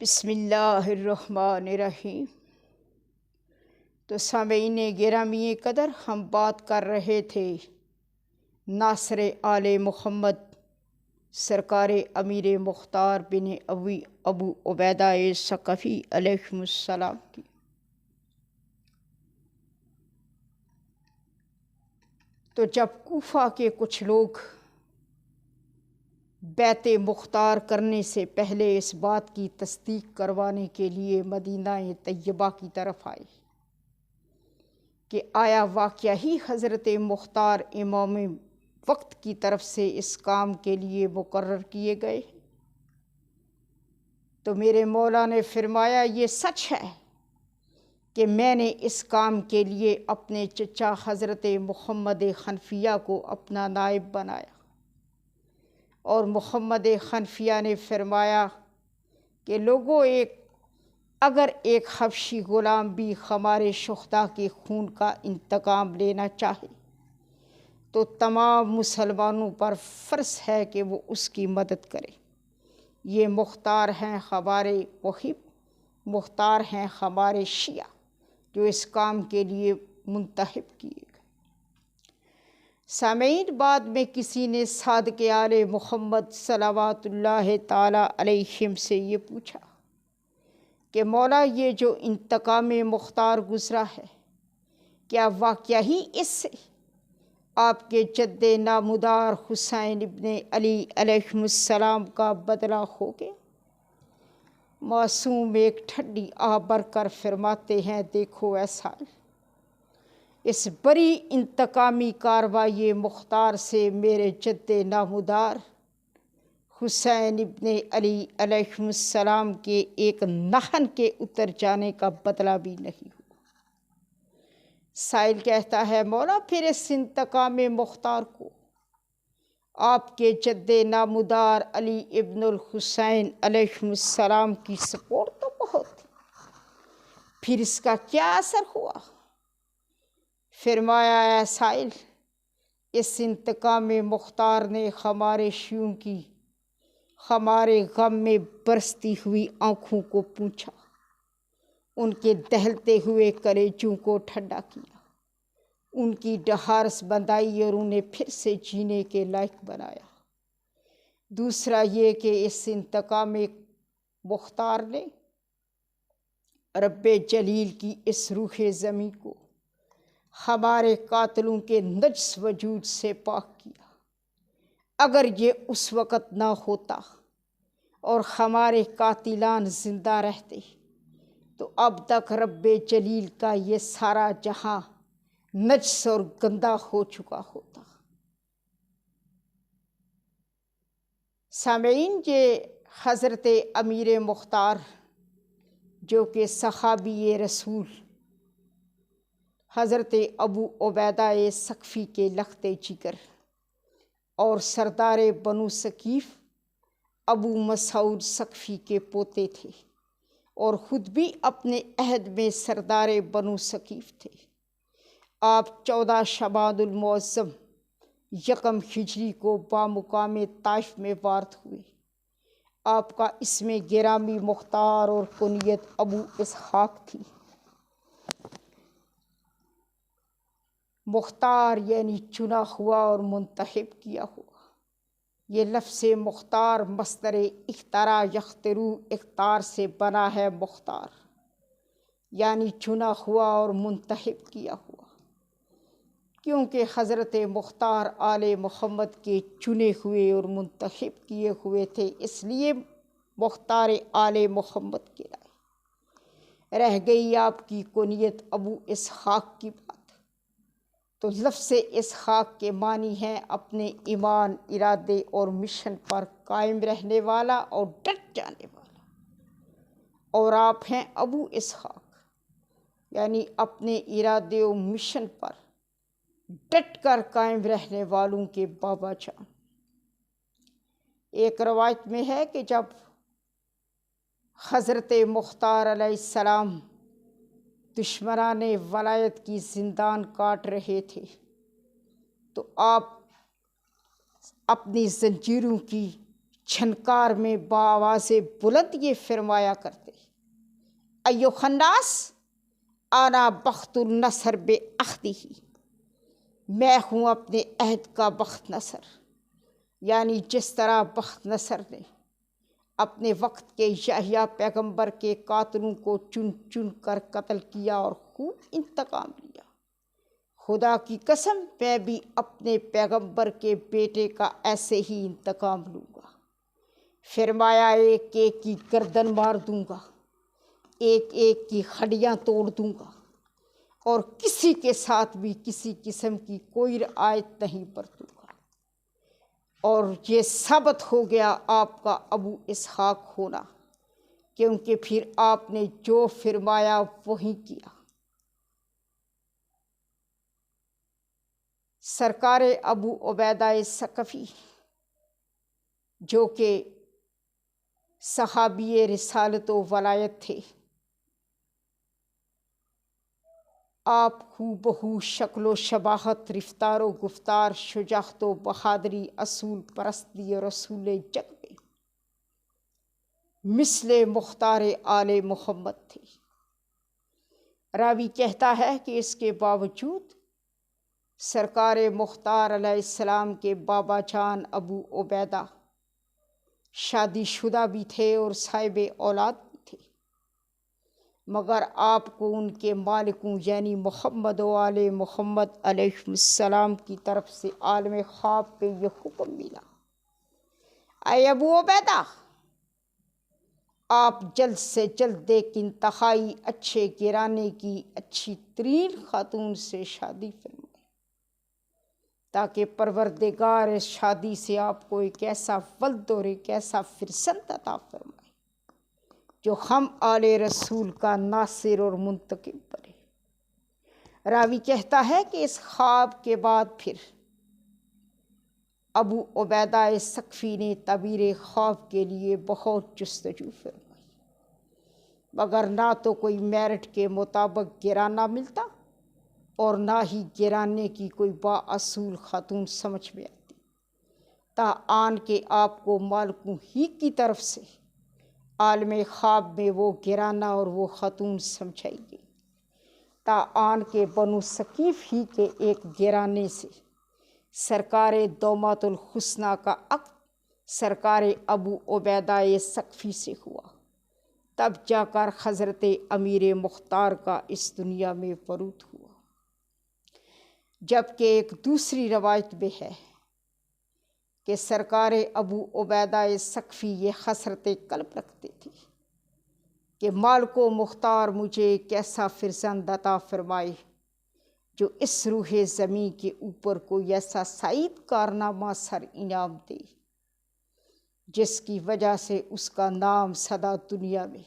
بسم اللہ الرحمن الرحیم۔ تو سامعین گرامی قدر، ہم بات کر رہے تھے ناصر آل محمد سرکار امیر مختار بن ابو عبیدہ ثقفی علیہ السلام کی۔ تو جب کوفہ کے کچھ لوگ بیعت مختار کرنے سے پہلے اس بات کی تصدیق کروانے کے لیے مدینہ طیبہ کی طرف آئے کہ آیا واقعہ ہی حضرت مختار امام وقت کی طرف سے اس کام کے لیے مقرر کیے گئے، تو میرے مولا نے فرمایا یہ سچ ہے کہ میں نے اس کام کے لیے اپنے چچا حضرت محمد حنفیہ کو اپنا نائب بنایا، اور محمد حنفیہ نے فرمایا کہ لوگوں، اگر ایک حبشی غلام بھی ہمارے شہداء کے خون کا انتقام لینا چاہے تو تمام مسلمانوں پر فرض ہے کہ وہ اس کی مدد کرے۔ یہ مختار ہیں ہمارے محب، مختار ہیں ہمارے شیعہ جو اس کام کے لیے منتخب کیے گئے۔ سامعین، بعد میں کسی نے صادق آل محمد صلوات اللہ تعالی علیہم سے یہ پوچھا کہ مولا، یہ جو انتقام مختار گزرا ہے، کیا واقعہ ہی اس سے آپ کے جد نامدار حسین ابن علی علیہ السلام کا بدلہ ہو گیا؟ معصوم ایک ٹھنڈی آہ بھر کر فرماتے ہیں، دیکھو اے سائل، اس بڑی انتقامی کارروائی مختار سے میرے جد نامدار حسین ابن علی علیہ السلام کے ایک نہن کے اتر جانے کا بدلہ بھی نہیں ہوا۔ سائل کہتا ہے، مولا، پھر اس انتقام مختار کو آپ کے جد نامدار علی ابن الحسین علیہ السلام کی سپورٹ تو بہت تھی، پھر اس کا کیا اثر ہوا؟ فرمایا، اے سائل، اس انتقام مختار نے ہمارے شیعوں کی ہمارے غم میں برستی ہوئی آنکھوں کو پوچھا، ان کے دہلتے ہوئے کلیجوں کو ٹھنڈا کیا، ان کی ڈھارس بندھائی اور انہیں پھر سے جینے کے لائق بنایا۔ دوسرا یہ کہ اس انتقام مختار نے رب جلیل کی اس روح زمیں کو ہمارے قاتلوں کے نجس وجود سے پاک کیا۔ اگر یہ اس وقت نہ ہوتا اور ہمارے قاتلان زندہ رہتے تو اب تک رب جلیل کا یہ سارا جہاں نجس اور گندا ہو چکا ہوتا۔ سامعین، یہ حضرت امیر مختار جو کہ صحابی رسول حضرت ابو عبیدہ ثقفی کے لخت جگر اور سردار بنو ثقیف ابو مسعود ثقفی کے پوتے تھے، اور خود بھی اپنے عہد میں سردار بنو ثقیف تھے۔ آپ 14 شعبان المعظم یکم ہجری کو بامقام طائف میں وارد ہوئے۔ آپ کا اسم گرامی مختار اور کنیت ابو اسحاق تھی۔ مختار یعنی چنا ہوا اور منتخب کیا ہوا۔ یہ لفظ مختار مصدر اخترا یخترو اختار سے بنا ہے۔ مختار یعنی چنا ہوا اور منتخب کیا ہوا، کیونکہ حضرت مختار آل محمد کے چنے ہوئے اور منتخب کیے ہوئے تھے، اس لیے مختار آل محمد کے لائے۔ رہ گئی آپ کی کنیت ابو اسحاق کی بات، تو لفظ اسحاق کے معنی ہیں اپنے ایمان، ارادے اور مشن پر قائم رہنے والا اور ڈٹ جانے والا، اور آپ ہیں ابو اسحاق یعنی اپنے ارادے و مشن پر ڈٹ کر قائم رہنے والوں کے بابا جان۔ ایک روایت میں ہے کہ جب حضرت مختار علیہ السلام دشمنان ولایت کی زندان کاٹ رہے تھے تو آپ اپنی زنجیروں کی چھنکار میں بآواز بلند یہ فرمایا کرتے، ایو خناس آنا بخت النصر بے عہدی، میں ہوں اپنے عہد کا بخت نصر۔ یعنی جس طرح بخت نصر نے اپنے وقت کے یحییٰ پیغمبر کے قاتلوں کو چن چن کر قتل کیا اور خوب انتقام لیا، خدا کی قسم میں بھی اپنے پیغمبر کے بیٹے کا ایسے ہی انتقام لوں گا۔ فرمایا ایک ایک کی گردن مار دوں گا، ایک ایک کی ہڈیاں توڑ دوں گا، اور کسی کے ساتھ بھی کسی قسم کی کوئی رعایت نہیں برتوں گا۔ اور یہ ثابت ہو گیا آپ کا ابو اسحاق ہونا، کیونکہ پھر آپ نے جو فرمایا وہی کیا۔ سرکار ابو عبیدہ ثقفی جو کہ صحابی رسالت و ولایت تھے، آپ ہو بہو شکل و شباہت، رفتار و گفتار، شجاعت و بہادری، اصول پرستی اور رسول جگ میں مثل مختار آل محمد تھے۔ راوی کہتا ہے کہ اس کے باوجود سرکار مختار علیہ السلام کے بابا جان ابو عبیدہ شادی شدہ بھی تھے اور صاحب اولاد بھی تھے، مگر آپ کو ان کے مالکوں یعنی محمد و آل محمد علیہ السلام کی طرف سے عالم خواب پہ یہ حکم ملا، اے ابو عبیدہ، آپ جلد سے جلد ایک انتہائی اچھے گھرانے کی اچھی ترین خاتون سے شادی فرمائیں، تاکہ پروردگار اس شادی سے آپ کو ایک ایسا ولد اور ایک ایسا فرزند عطا فرمائے جو ہم آل رسول کا ناصر اور منتقم بنے۔ راوی کہتا ہے کہ اس خواب کے بعد پھر ابو عبیدہ ثقفی نے تعبیر خواب کے لیے بہت جستجو فرمائی، مگر نہ تو کوئی میرٹ کے مطابق گھرانہ ملتا اور نہ ہی گھرانے کی کوئی بااصول خاتون سمجھ میں آتی، تا آن کے آپ کو مالکوں ہی کی طرف سے عالم خواب میں وہ گھرانہ اور وہ خاتون سمجھائی گئی، تا آن کے بنو ثقیف ہی کے ایک گھرانے سے سرکار دومات الحسنی کا عقد سرکار ابو عبیدہ ثقفی سے ہوا، تب جا کر حضرت امیر مختار کا اس دنیا میں ورود ہوا۔ جبکہ ایک دوسری روایت میں ہے کہ سرکار ابو عبیدہ ثقفی یہ حسرت قلب رکھتے تھے کہ مالک و مختار مجھے ایک ایسا فرزند عطا فرمائے جو اس روح زمین کے اوپر کوئی ایسا سعید کارنامہ سر انعام دے جس کی وجہ سے اس کا نام سدا دنیا میں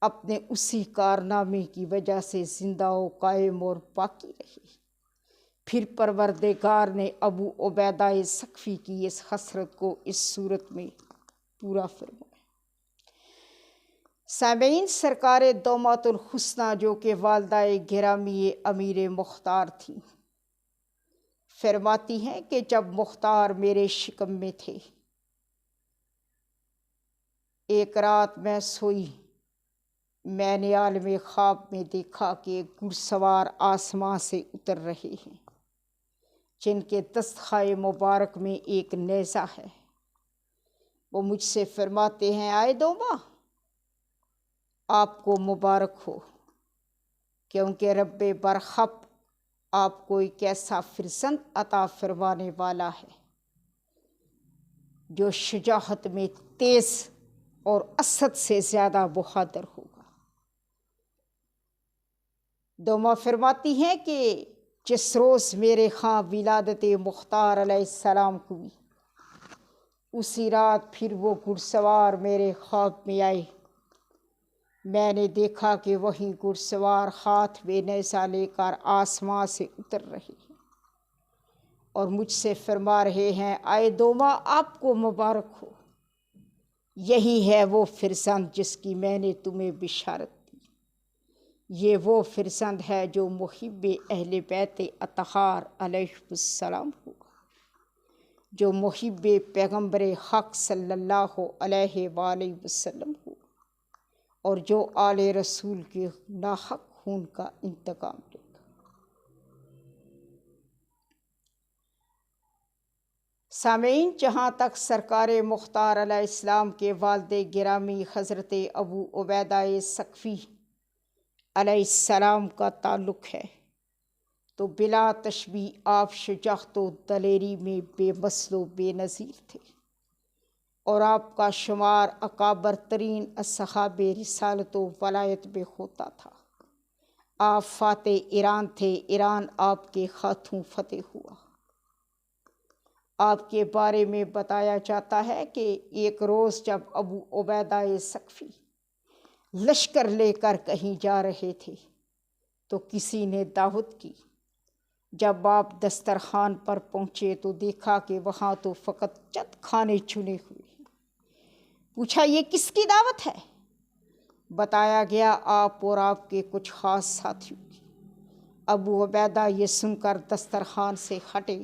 اپنے اسی کارنامے کی وجہ سے زندہ و قائم اور باقی رہے۔ پھر پروردگار نے ابو عبیدہ ثقفی کی اس حسرت کو اس صورت میں پورا فرمایا۔ سامعین، سرکار دومات الحسنی جو کہ والدہ گرامی امیر مختار تھیں، فرماتی ہیں کہ جب مختار میرے شکم میں تھے، ایک رات میں سوئی، میں نے عالم خواب میں دیکھا کہ ایک گھڑسوار آسمان سے اتر رہے ہیں جن کے دستخائے مبارک میں ایک نیزہ ہے۔ وہ مجھ سے فرماتے ہیں، آئے دوما، آپ کو مبارک ہو، کیونکہ رب برحق آپ کو ایک ایسا فرزند عطا فرمانے والا ہے جو شجاعت میں تیز اور اسد سے زیادہ بہادر ہوگا۔ دوما فرماتی ہیں کہ جس روز میرے ہاں ولادت مختار علیہ السلام ہوئی، اسی رات پھر وہ گھڑسوار میرے خواب میں آئے۔ میں نے دیکھا کہ وہی گھڑسوار ہاتھ میں نیزہ لے کر آسمان سے اتر رہے ہیں اور مجھ سے فرما رہے ہیں، آئے دوما، آپ کو مبارک ہو، یہی ہے وہ فرزند جس کی میں نے تمہیں بشارت دی، یہ وہ فرزند ہے جو محب اہل بیت اطہار علیہ السلام ہوگا، جو محب پیغمبر حق صلی اللہ علیہ وآلہ وسلم ہو اور جو آل رسول کے ناحق خون کا انتقام لے گا۔ سامعین، جہاں تک سرکار مختار علیہ السلام کے والد گرامی حضرت ابو عبیدہ ثقفی علیہ السلام کا تعلق ہے تو بلا تشبیہ آپ شجاعت و دلیری میں بے مثل و بے نظیر تھے، اور آپ کا شمار اکابر ترین اصحاب رسالت و ولایت میں ہوتا تھا۔ آپ فاتح ایران تھے، ایران آپ کے ہاتھوں فتح ہوا۔ آپ کے بارے میں بتایا جاتا ہے کہ ایک روز جب ابو عبیدہ ثقفی لشکر لے کر کہیں جا رہے تھے تو کسی نے دعوت کی۔ جب آپ دسترخوان پر پہنچے تو دیکھا کہ وہاں تو فقط چند کھانے چنے ہوئے ہیں۔ پوچھا، یہ کس کی دعوت ہے؟ بتایا گیا آپ اور آپ کے کچھ خاص ساتھیوں کی۔ ابو عبیدہ یہ سن کر دسترخوان سے ہٹے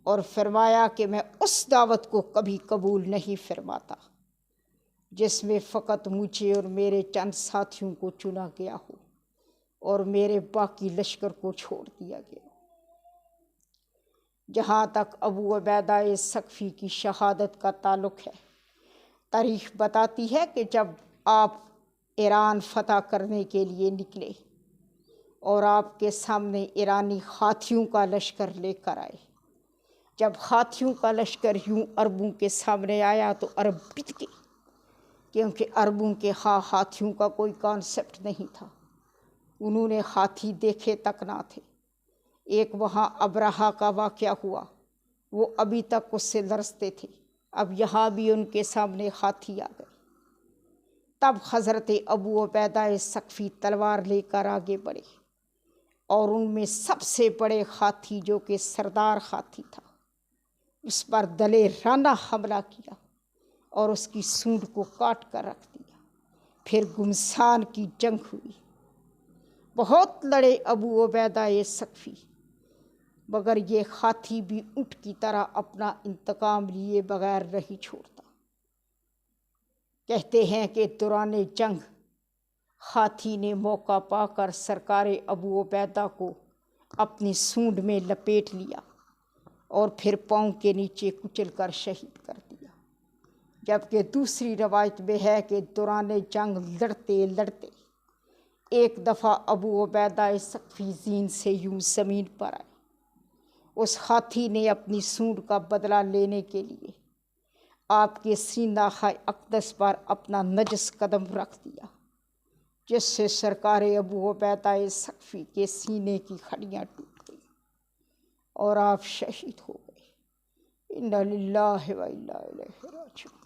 اور فرمایا کہ میں اس دعوت کو کبھی قبول نہیں فرماتا جس میں فقط مجھے اور میرے چند ساتھیوں کو چنا گیا ہو اور میرے باقی لشکر کو چھوڑ دیا گیا۔ جہاں تک ابو عبیدہ ثقفی کی شہادت کا تعلق ہے، تاریخ بتاتی ہے کہ جب آپ ایران فتح کرنے کے لیے نکلے اور آپ کے سامنے ایرانی ہاتھیوں کا لشکر لے کر آئے، جب ہاتھیوں کا لشکر یوں عربوں کے سامنے آیا تو عرب بت گئے، کیونکہ عربوں کے ہاتھیوں کا کوئی کانسیپٹ نہیں تھا۔ انہوں نے ہاتھی دیکھے تک نہ تھے۔ ایک وہاں ابرہہ کا واقعہ ہوا، وہ ابھی تک اس سے لرزتے تھے، اب یہاں بھی ان کے سامنے ہاتھی آ گئے۔ تب حضرت ابو عبیدہ ثقفی تلوار لے کر آگے بڑھے اور ان میں سب سے بڑے ہاتھی جو کہ سردار ہاتھی تھا، اس پر دلیرانہ حملہ کیا اور اس کی سونڈ کو کاٹ کر رکھ دیا۔ پھر گمسان کی جنگ ہوئی، بہت لڑے ابو عبیدہ ثقفی، مگر یہ ہاتھی بھی اونٹ کی طرح اپنا انتقام لیے بغیر نہیں چھوڑتا۔ کہتے ہیں کہ دوران جنگ ہاتھی نے موقع پا کر سرکار ابو عبیدہ کو اپنی سونڈ میں لپیٹ لیا اور پھر پاؤں کے نیچے کچل کر شہید کر دیا، جبکہ دوسری روایت میں ہے کہ دوران جنگ لڑتے لڑتے ایک دفعہ ابو عبیدہ ثقفی زین سے یوں زمین پر آئے۔ اس ہاتھی نے اپنی سونڈ کا بدلہ لینے کے لیے آپ کے سینہ اقدس پر اپنا نجس قدم رکھ دیا، جس سے سرکار ابو عبیدہ ثقفی کے سینے کی ہڈیاں ٹوٹ گئیں اور آپ شہید ہو گئے۔ انا للہ و انا الیہ راجعون۔